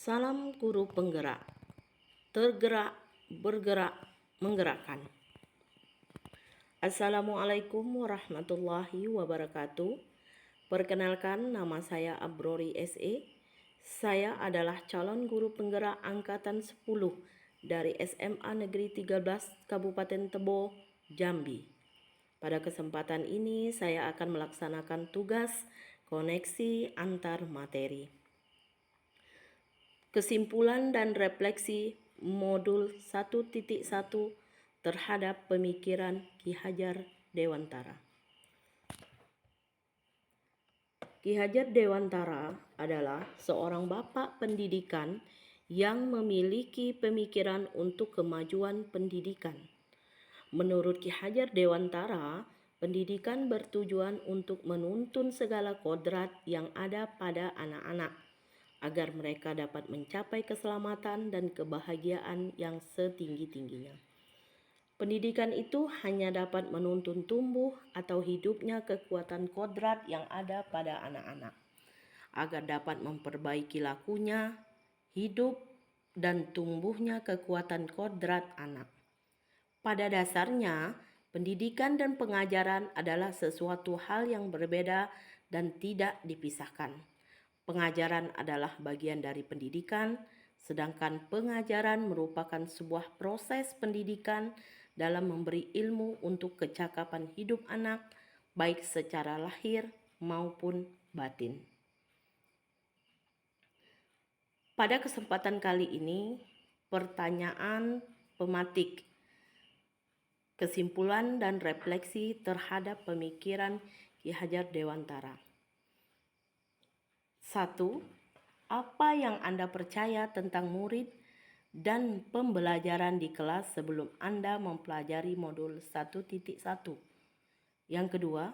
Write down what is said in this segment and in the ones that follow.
Salam guru penggerak, tergerak, bergerak, menggerakkan. Assalamualaikum warahmatullahi wabarakatuh. Perkenalkan, nama saya Abrori SE. Saya adalah calon guru penggerak angkatan 10 dari SMA Negeri 13 Kabupaten Tebo, Jambi. Pada kesempatan ini saya akan melaksanakan tugas koneksi antar materi. Kesimpulan dan refleksi modul 1.1 terhadap pemikiran Ki Hajar Dewantara. Ki Hajar Dewantara adalah seorang bapak pendidikan yang memiliki pemikiran untuk kemajuan pendidikan. Menurut Ki Hajar Dewantara, pendidikan bertujuan untuk menuntun segala kodrat yang ada pada anak-anak, agar mereka dapat mencapai keselamatan dan kebahagiaan yang setinggi-tingginya. Pendidikan itu hanya dapat menuntun tumbuh atau hidupnya kekuatan kodrat yang ada pada anak-anak, agar dapat memperbaiki lakunya, hidup, dan tumbuhnya kekuatan kodrat anak. Pada dasarnya, pendidikan dan pengajaran adalah sesuatu hal yang berbeda dan tidak dipisahkan. Pengajaran adalah bagian dari pendidikan, sedangkan pengajaran merupakan sebuah proses pendidikan dalam memberi ilmu untuk kecakapan hidup anak, baik secara lahir maupun batin. Pada kesempatan kali ini, pertanyaan pematik, kesimpulan dan refleksi terhadap pemikiran Ki Hajar Dewantara. 1. Apa yang Anda percaya tentang murid dan pembelajaran di kelas sebelum Anda mempelajari modul 1.1? Yang kedua,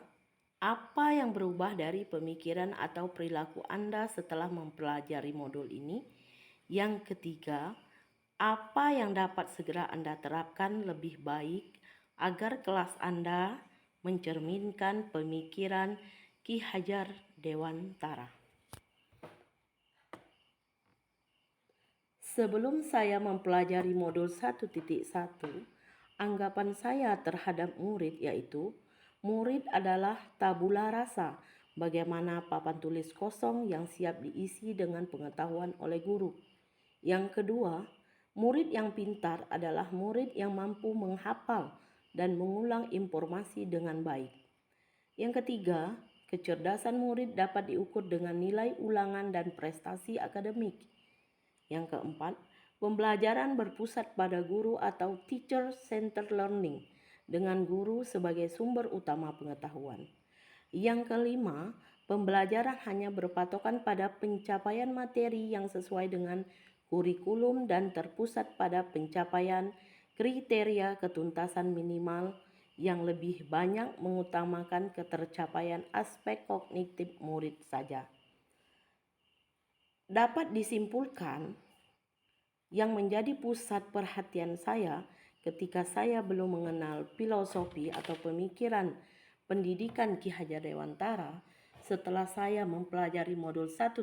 apa yang berubah dari pemikiran atau perilaku Anda setelah mempelajari modul ini? Yang ketiga, apa yang dapat segera Anda terapkan lebih baik agar kelas Anda mencerminkan pemikiran Ki Hajar Dewantara? Sebelum saya mempelajari modul 1.1, anggapan saya terhadap murid yaitu murid adalah tabula rasa, bagaimana papan tulis kosong yang siap diisi dengan pengetahuan oleh guru. Yang kedua, murid yang pintar adalah murid yang mampu menghafal dan mengulang informasi dengan baik. Yang ketiga, kecerdasan murid dapat diukur dengan nilai ulangan dan prestasi akademik. Yang keempat, pembelajaran berpusat pada guru atau teacher-centered learning dengan guru sebagai sumber utama pengetahuan. Yang kelima, pembelajaran hanya berpatokan pada pencapaian materi yang sesuai dengan kurikulum dan terpusat pada pencapaian kriteria ketuntasan minimal yang lebih banyak mengutamakan ketercapaian aspek kognitif murid saja. Dapat disimpulkan, yang menjadi pusat perhatian saya ketika saya belum mengenal filosofi atau pemikiran pendidikan Ki Hajar Dewantara, setelah saya mempelajari modul 1.1,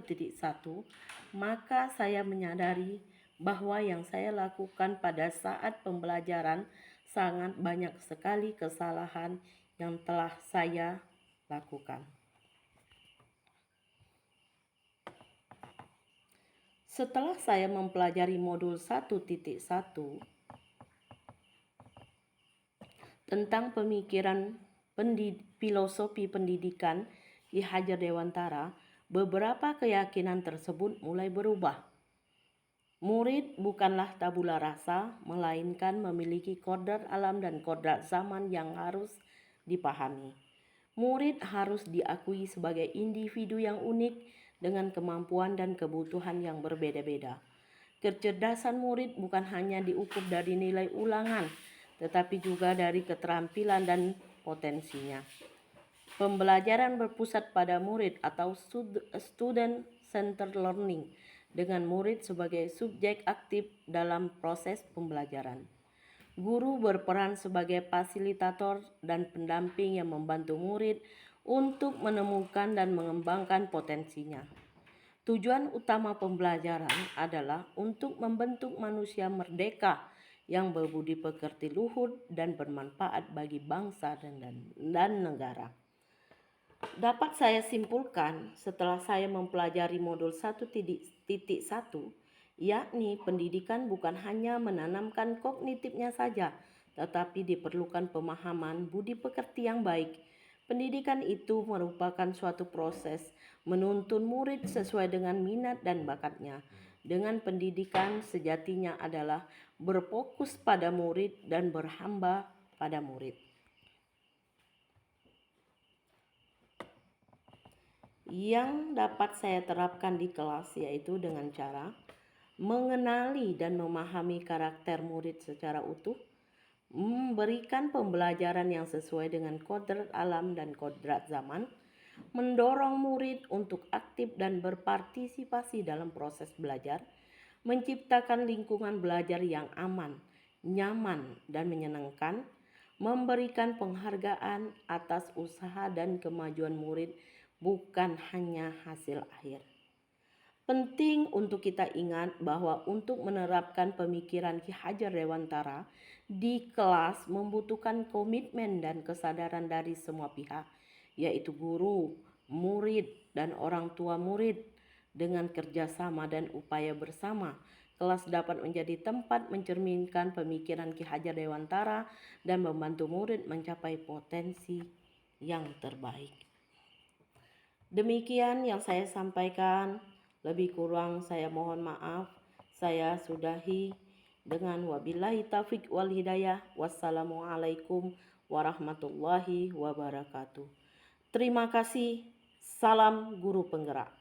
maka saya menyadari bahwa yang saya lakukan pada saat pembelajaran sangat banyak sekali kesalahan yang telah saya lakukan. Setelah saya mempelajari modul 1.1 tentang pemikiran filosofi pendidikan Ki Hajar Dewantara, beberapa keyakinan tersebut mulai berubah. Murid bukanlah tabula rasa, melainkan memiliki kodrat alam dan kodrat zaman yang harus dipahami. Murid harus diakui sebagai individu yang unik dengan kemampuan dan kebutuhan yang berbeda-beda. Kecerdasan murid bukan hanya diukur dari nilai ulangan, tetapi juga dari keterampilan dan potensinya. Pembelajaran berpusat pada murid atau student-centered learning dengan murid sebagai subjek aktif dalam proses pembelajaran. Guru berperan sebagai fasilitator dan pendamping yang membantu murid untuk menemukan dan mengembangkan potensinya. Tujuan utama pembelajaran adalah untuk membentuk manusia merdeka yang berbudi pekerti luhur dan bermanfaat bagi bangsa dan negara. Dapat saya simpulkan setelah saya mempelajari modul 1.1, yakni pendidikan bukan hanya menanamkan kognitifnya saja, tetapi diperlukan pemahaman budi pekerti yang baik. Pendidikan itu merupakan suatu proses menuntun murid sesuai dengan minat dan bakatnya. Dengan pendidikan sejatinya adalah berfokus pada murid dan berhamba pada murid. Yang dapat saya terapkan di kelas yaitu dengan cara mengenali dan memahami karakter murid secara utuh, memberikan pembelajaran yang sesuai dengan kodrat alam dan kodrat zaman, mendorong murid untuk aktif dan berpartisipasi dalam proses belajar, menciptakan lingkungan belajar yang aman, nyaman, dan menyenangkan, memberikan penghargaan atas usaha dan kemajuan murid bukan hanya hasil akhir. Penting untuk kita ingat bahwa untuk menerapkan pemikiran Ki Hajar Dewantara di kelas membutuhkan komitmen dan kesadaran dari semua pihak, yaitu guru, murid, dan orang tua murid. Dengan kerjasama dan upaya bersama, kelas dapat menjadi tempat mencerminkan pemikiran Ki Hajar Dewantara dan membantu murid mencapai potensi yang terbaik. Demikian yang saya sampaikan. Lebih kurang saya mohon maaf. Saya sudahi dengan wabillahi taufiq wal hidayah. Wassalamualaikum warahmatullahi wabarakatuh. Terima kasih. Salam guru penggerak.